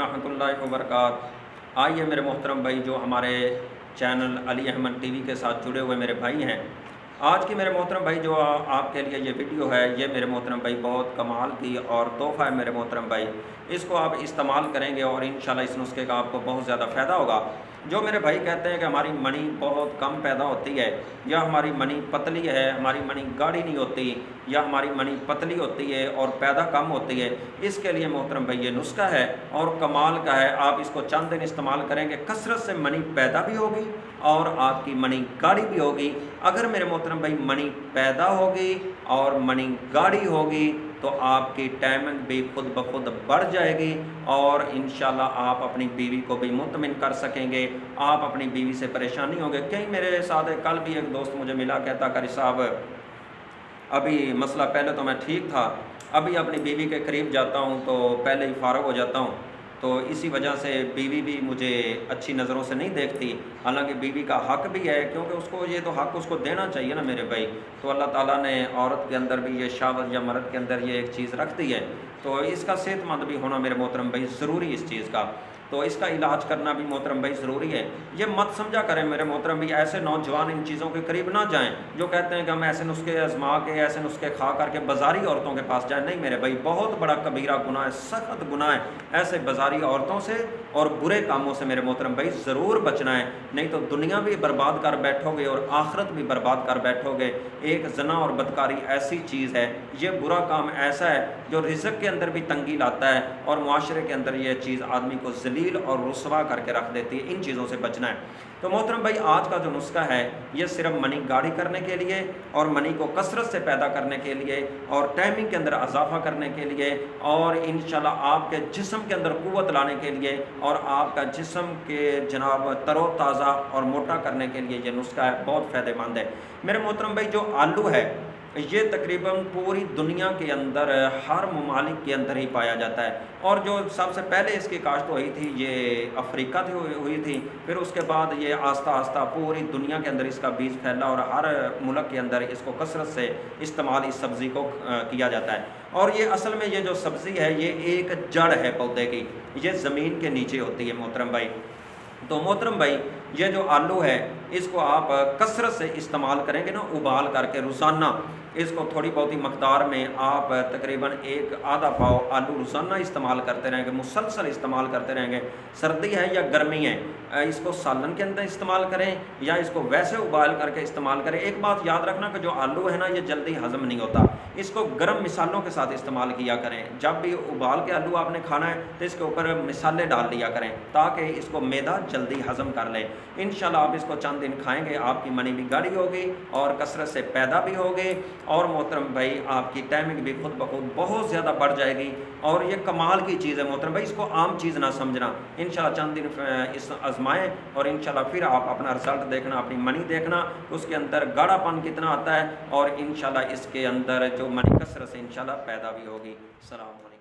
रहमतुल्लाहि व बरकातहू। आइए मेरे मोहतरम भाई, जो हमारे चैनल अली अहमद टीवी के साथ जुड़े हुए मेरे भाई हैं, आज की मेरे मोहतरम भाई जो आपके लिए ये वीडियो है, ये मेरे मोहतरम भाई बहुत कमाल की और तोहफ़ा है मेरे मोहतरम भाई। इसको आप इस्तेमाल करेंगे और इंशाल्लाह इस नुस्खे का आपको बहुत ज़्यादा फ़ायदा होगा। जो मेरे भाई कहते हैं कि हमारी मनी बहुत कम पैदा होती है, या हमारी मनी पतली है, हमारी मनी गाढ़ी नहीं होती, या हमारी मनी पतली होती है और पैदा कम होती है, इसके लिए मोहतरम भाई ये नुस्खा है और कमाल का है। आप इसको चंद दिन इस्तेमाल करेंगे, कसरत से मनी पैदा भी होगी और आपकी मनी गाढ़ी भी होगी। अगर मेरे मोहतरम भाई मनी पैदा होगी और मनी गाढ़ी होगी तो आपकी टाइमिंग भी खुद ब खुद बढ़ जाएगी और इंशाल्लाह आप अपनी बीवी को भी मुतमिन कर सकेंगे। आप अपनी बीवी से परेशान नहीं होंगे। कहीं मेरे साथ कल भी एक दोस्त मुझे मिला, कहता कारी साहब अभी मसला, पहले तो मैं ठीक था, अभी अपनी बीवी के करीब जाता हूँ तो पहले ही फारग हो जाता हूँ, तो इसी वजह से बीवी भी मुझे अच्छी नज़रों से नहीं देखती। हालांकि बीवी का हक़ भी है, क्योंकि उसको ये तो हक़ उसको देना चाहिए ना मेरे भाई। तो अल्लाह ताला ने औरत के अंदर भी ये शावत या मर्द के अंदर ये एक चीज़ रख दी है, तो इसका सेहतमंद भी होना मेरे मोहतरम भाई ज़रूरी इस चीज़ का। तो इसका इलाज करना भी मोहतरम भाई ज़रूरी है। ये मत समझा करें मेरे मोहतरम भाई, ऐसे नौजवान इन चीज़ों के करीब ना जाएं जो कहते हैं कि हम ऐसे नुस्खे आजमा के, ऐसे नुस्खे खा करके बाज़ारी औरतों के पास जाएं। नहीं मेरे भाई, बहुत बड़ा कबीरा गुनाह है, सख्त गुनाह है ऐसे बाज़ारी औरतों से और बुरे कामों से मेरे मोहतरम भाई ज़रूर बचना है, नहीं तो दुनिया भी बर्बाद कर बैठोगे और आखिरत भी बर्बाद कर बैठोगे। एक जना और बदकारी ऐसी चीज़ है, ये बुरा काम ऐसा है जो रिज़्क़ के अंदर भी तंगी लाता है और मुआशरे के अंदर ये चीज़ आदमी को जलील और रुसवा करके रख देती है। इन चीज़ों से बचना है। तो मोहतरम भाई, आज का जो नुस्खा है ये सिर्फ मनी गाढ़ी करने के लिए और मनी को कसरत से पैदा करने के लिए और टाइमिंग के अंदर इजाफा करने के लिए और इंशाल्लाह आपके जिस्म के अंदर कुव्वत लाने के लिए और आपका जिस्म के जनाब तरोताज़ा और मोटा करने के लिए ये नुस्खा है, बहुत फ़ायदेमंद है मेरे मोहतरम भाई। जो आलू है ये तकरीबन पूरी दुनिया के अंदर हर ममालिक के अंदर ही पाया जाता है, और जो सबसे पहले इसकी काश्त हुई थी ये अफ्रीका हुई थी। फिर उसके बाद ये आस्ता आस्ता पूरी दुनिया के अंदर इसका बीज फैला और हर मुल्क के अंदर इसको कसरत से इस्तेमाल इस सब्ज़ी को किया जाता है। और ये असल में ये जो सब्ज़ी है ये एक जड़ है पौधे की, ये ज़मीन के नीचे होती है मोहतरम भाई। तो मोहतरम भाई, ये जो आलू है इसको आप कसरत से इस्तेमाल करेंगे ना, उबाल करके रोज़ाना इसको थोड़ी बहुत ही मकदार में आप तकरीबन एक आधा पाव आलू रोज़ाना इस्तेमाल करते रहेंगे, मुसलसल इस्तेमाल करते रहेंगे। सर्दी है या गर्मी है, इसको सालन के अंदर इस्तेमाल करें या इसको वैसे उबाल करके इस्तेमाल करें। एक बात याद रखना कि जो आलू है ना ये जल्दी हज़म नहीं होता, इसको गर्म मिसालों के साथ इस्तेमाल किया करें। जब भी उबाल के आलू आपने खाना है तो इसके ऊपर मिसाले डाल लिया करें ताकि इसको मैदा जल्दी हज़म कर ले। इंशाल्लाह आप इसको चंद दिन खाएंगे, आपकी मनी भी गाढ़ी होगी और कसरत से पैदा भी होगी और मोहतरम भाई आपकी टाइमिंग भी खुद ब खुद बहुत ज़्यादा बढ़ जाएगी। और ये कमाल की चीज़ है मोहतरम भाई, इसको आम चीज़ ना समझना। इंशाल्लाह चंद दिन इस आजमाएँ और इंशाल्लाह फिर आप अपना रिजल्ट देखना, अपनी मनी देखना, उसके अंदर गाढ़ापन कितना आता है और इंशाल्लाह इसके अंदर जो मनी कसरत से इंशाल्लाह पैदा भी होगी। अस्सलाम वालेकुम।